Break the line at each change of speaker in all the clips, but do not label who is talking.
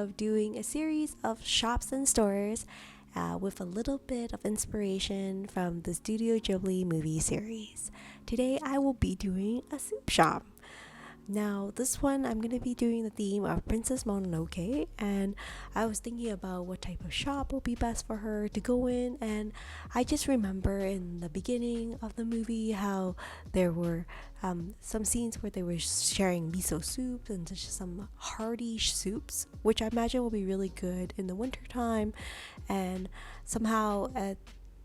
of doing a series of shops and stores with a little bit of inspiration from the Studio Ghibli movie series. Today I will be doing a soup shop. Now, this one I'm going to be doing the theme of Princess Mononoke, and I was thinking about what type of shop will be best for her to go in. And I just remember in the beginning of the movie how there were some scenes where they were sharing miso soup and just some hearty soups, which I imagine will be really good in the winter time. And somehow at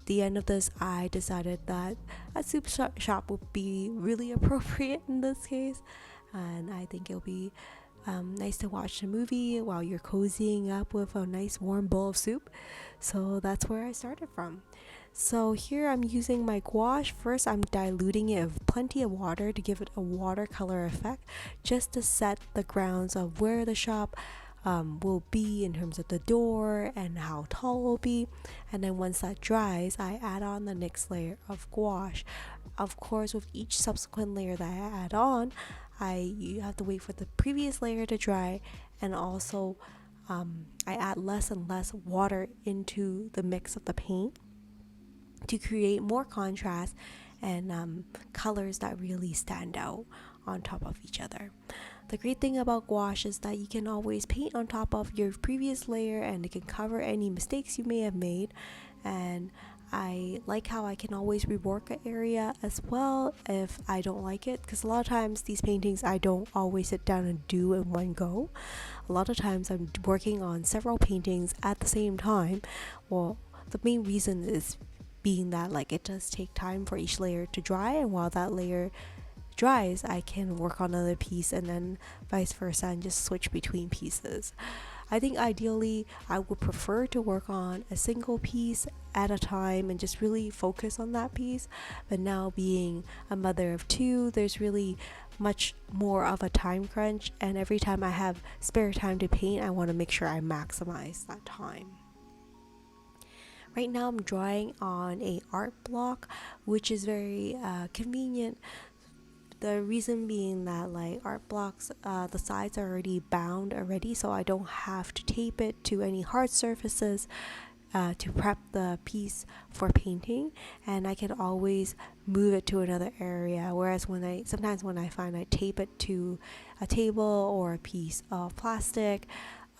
the end of this, I decided that a soup shop would be really appropriate in this case, and I think it'll be nice to watch the movie while you're cozying up with a nice warm bowl of soup. So that's where I started from. So here I'm using my gouache. First, I'm diluting it with plenty of water to give it a watercolor effect, just to set the grounds of where the shop will be in terms of the door and how tall it will be. And then once that dries, I add on the next layer of gouache. Of course, with each subsequent layer that I add on, you have to wait for the previous layer to dry, and also I add less and less water into the mix of the paint to create more contrast and colors that really stand out on top of each other. The great thing about gouache is that you can always paint on top of your previous layer and it can cover any mistakes you may have made. And I like how I can always rework an area as well if I don't like it, because a lot of times these paintings I don't always sit down and do in one go. A lot of times I'm working on several paintings at the same time. Well, the main reason is being that it does take time for each layer to dry, and while that layer dries I can work on another piece and then vice versa and just switch between pieces. I think ideally I would prefer to work on a single piece at a time and just really focus on that piece, but now being a mother of two, there's really much more of a time crunch, and every time I have spare time to paint I want to make sure I maximize that time. Right now I'm drawing on a art block, which is very convenient. The reason being that art blocks, the sides are already bound already, so I don't have to tape it to any hard surfaces to prep the piece for painting, and I can always move it to another area. Whereas sometimes when I find I tape it to a table or a piece of plastic,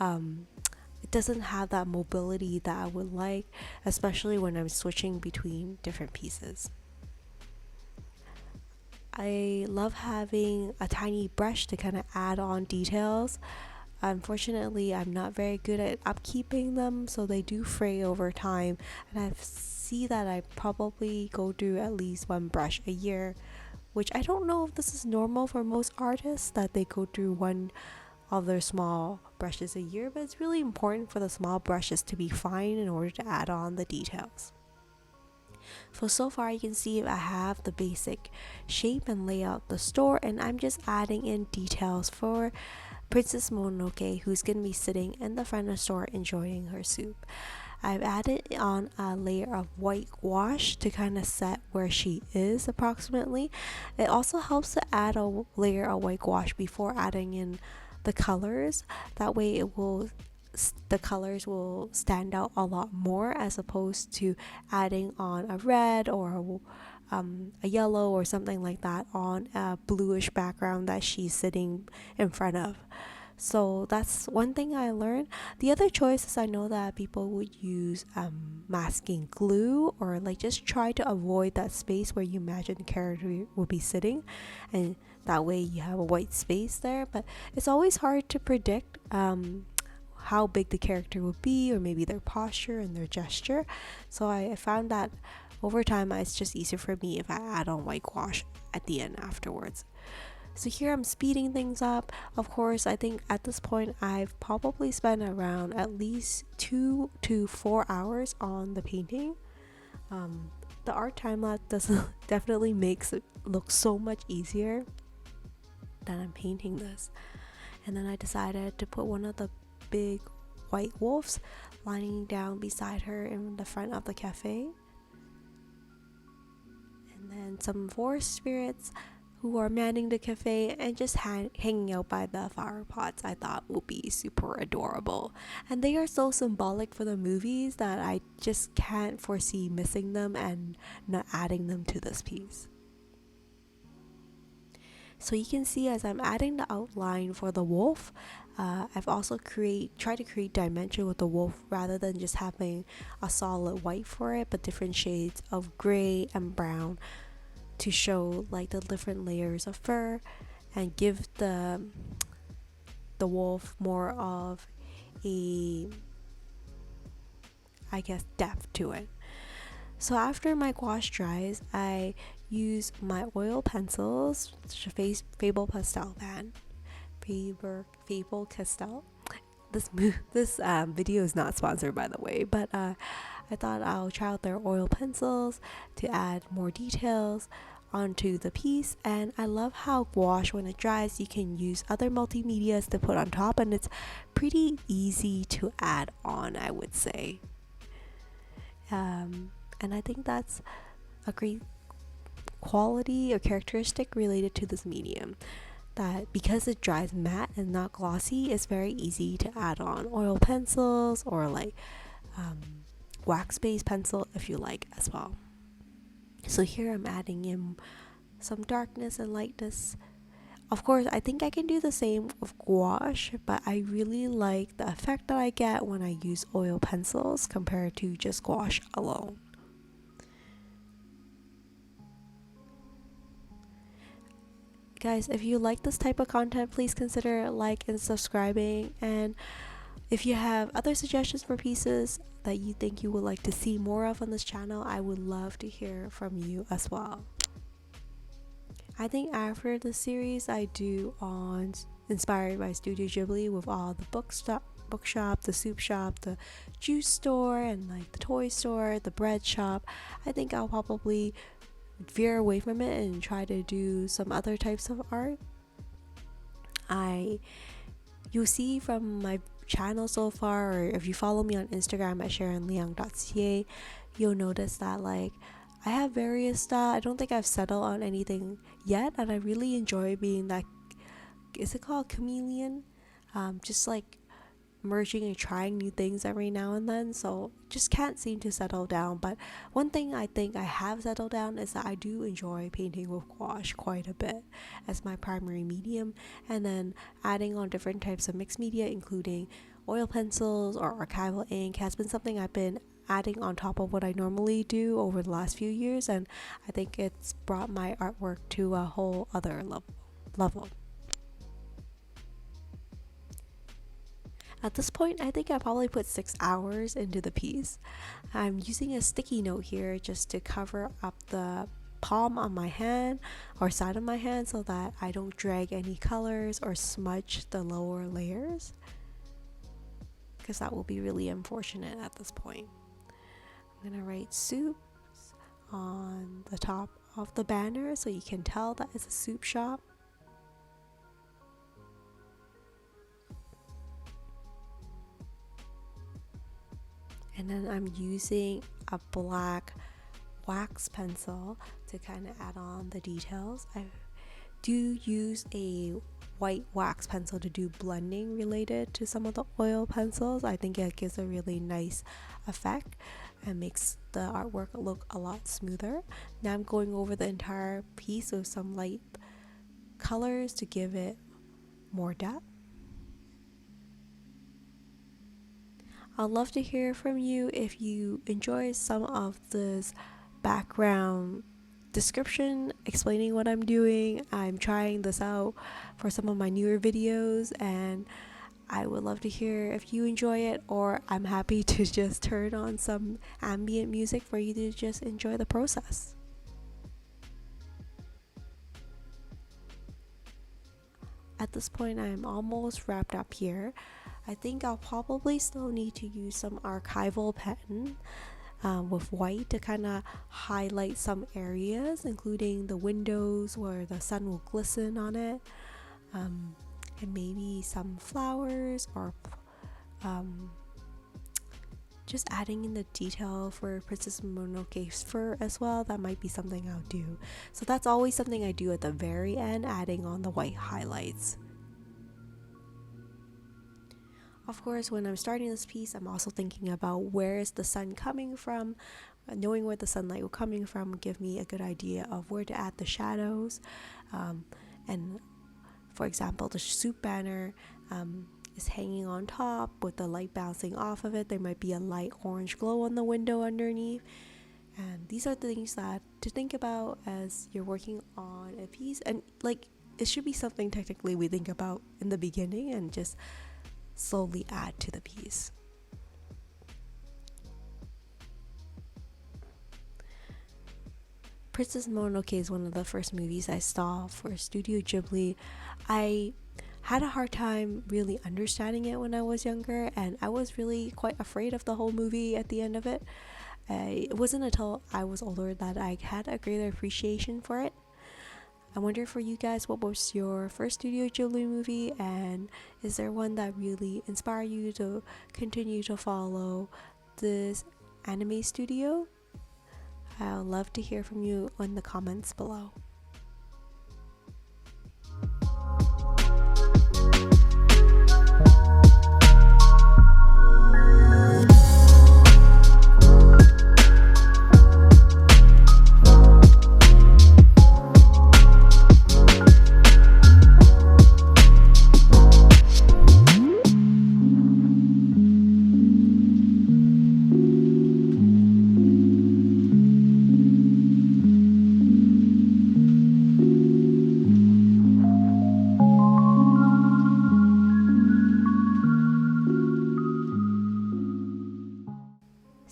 it doesn't have that mobility that I would like, especially when I'm switching between different pieces. I love having a tiny brush to kind of add on details. Unfortunately, I'm not very good at upkeeping them, so they do fray over time, and I see that I probably go through at least one brush a year, which I don't know if this is normal for most artists, that they go through one of their small brushes a year, but it's really important for the small brushes to be fine in order to add on the details. So far you can see I have the basic shape and layout of the store, and I'm just adding in details for Princess Mononoke, who's going to be sitting in the front of the store enjoying her soup. I've added on a layer of white gouache to kind of set where she is approximately. It also helps to add a layer of white gouache before adding in the colors. That way the colors will stand out a lot more, as opposed to adding on a red or a yellow or something like that on a bluish background that she's sitting in front of. So that's one thing I learned. The other choice is I know that people would use masking glue, or just try to avoid that space where you imagine the character will be sitting, and that way you have a white space there. But it's always hard to predict how big the character will be, or maybe their posture and their gesture. So I found that over time it's just easier for me if I add on white gouache at the end afterwards. So here I'm speeding things up. Of course, I think at this point I've probably spent around at least 2 to 4 hours on the painting. The art time lapse definitely makes it look so much easier that I'm painting this. And then I decided to put one of the big white wolves lying down beside her in the front of the cafe, and then some forest spirits who are manning the cafe and just hanging out by the flower pots, I thought would be super adorable. And they are so symbolic for the movies that I just can't foresee missing them and not adding them to this piece. So you can see as I'm adding the outline for the wolf, I've also tried to create dimension with the wolf rather than just having a solid white for it, but different shades of gray and brown to show like the different layers of fur and give the wolf more of a, I guess, depth to it. So after my gouache dries, I use my oil pencils, Faber Pastel pan, Faber Castell. This video is not sponsored, by the way, but I thought I'll try out their oil pencils to add more details onto the piece. And I love how gouache, when it dries, you can use other multimedias to put on top, and it's pretty easy to add on, I would say. And I think that's a great quality or characteristic related to this medium, that because it dries matte and not glossy, it's very easy to add on oil pencils or like wax based pencil if you like as well. So here I'm adding in some darkness and lightness. Of course, I think I can do the same with gouache, but I really like the effect that I get when I use oil pencils compared to just gouache alone. Guys, if you like this type of content, please consider like and subscribing. And if you have other suggestions for pieces that you think you would like to see more of on this channel, I would love to hear from you as well. I think after the series I do on inspired by Studio Ghibli with all the bookshop, the soup shop, the juice store, and like the toy store, the bread shop, I think I'll probably veer away from it and try to do some other types of art. You'll see from my channel so far, or if you follow me on Instagram at sharonleung.ca, you'll notice that like I have various style. I don't think I've settled on anything yet, and I really enjoy being that, is it called chameleon? Just like merging and trying new things every now and then. So just can't seem to settle down. But one thing I think I have settled down is that I do enjoy painting with gouache quite a bit as my primary medium, and then adding on different types of mixed media, including oil pencils or archival ink, has been something I've been adding on top of what I normally do over the last few years, and I think it's brought my artwork to a whole other level. At this point, I think I probably put 6 hours into the piece. I'm using a sticky note here just to cover up the palm on my hand or side of my hand so that I don't drag any colors or smudge the lower layers, because that will be really unfortunate at this point. I'm gonna write soups on the top of the banner so you can tell that it's a soup shop. And then I'm using a black wax pencil to kind of add on the details. I do use a white wax pencil to do blending related to some of the oil pencils. I think it gives a really nice effect and makes the artwork look a lot smoother. Now I'm going over the entire piece with some light colors to give it more depth. I'd love to hear from you if you enjoy some of this background description explaining what I'm doing. I'm trying this out for some of my newer videos, and I would love to hear if you enjoy it, or I'm happy to just turn on some ambient music for you to just enjoy the process. At this point, I'm almost wrapped up here. I think I'll probably still need to use some archival pen with white to kind of highlight some areas, including the windows where the sun will glisten on it, and maybe some flowers or just adding in the detail for Princess Mononoke's fur as well, that might be something I'll do. So that's always something I do at the very end, adding on the white highlights. Of course, when I'm starting this piece, I'm also thinking about where is the sun coming from. Knowing where the sunlight will coming from give me a good idea of where to add the shadows. And for example, the soup banner is hanging on top with the light bouncing off of it. There might be a light orange glow on the window underneath. And these are things that to think about as you're working on a piece. And like, it should be something technically we think about in the beginning and just slowly add to the piece. Princess Mononoke is one of the first movies I saw for Studio Ghibli. I had a hard time really understanding it when I was younger, and I was really quite afraid of the whole movie at the end of it. It wasn't until I was older that I had a greater appreciation for it. I wonder for you guys, what was your first Studio Ghibli movie, and is there one that really inspired you to continue to follow this anime studio? I'd love to hear from you in the comments below.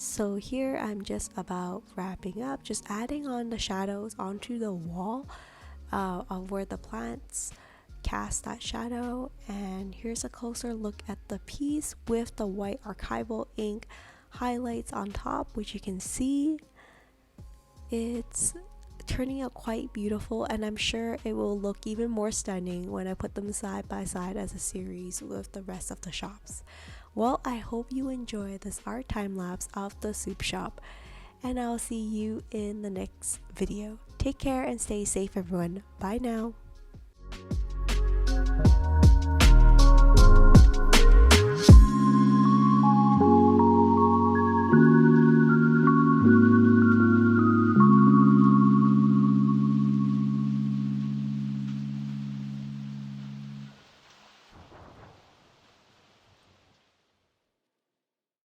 So here I'm just about wrapping up, just adding on the shadows onto the wall of where the plants cast that shadow. And here's a closer look at the piece with the white archival ink highlights on top, which you can see. It's turning out quite beautiful, and I'm sure it will look even more stunning when I put them side by side as a series with the rest of the shops. Well, I hope you enjoy this art time lapse of the soup shop, and I'll see you in the next video. Take care and stay safe, everyone. Bye now.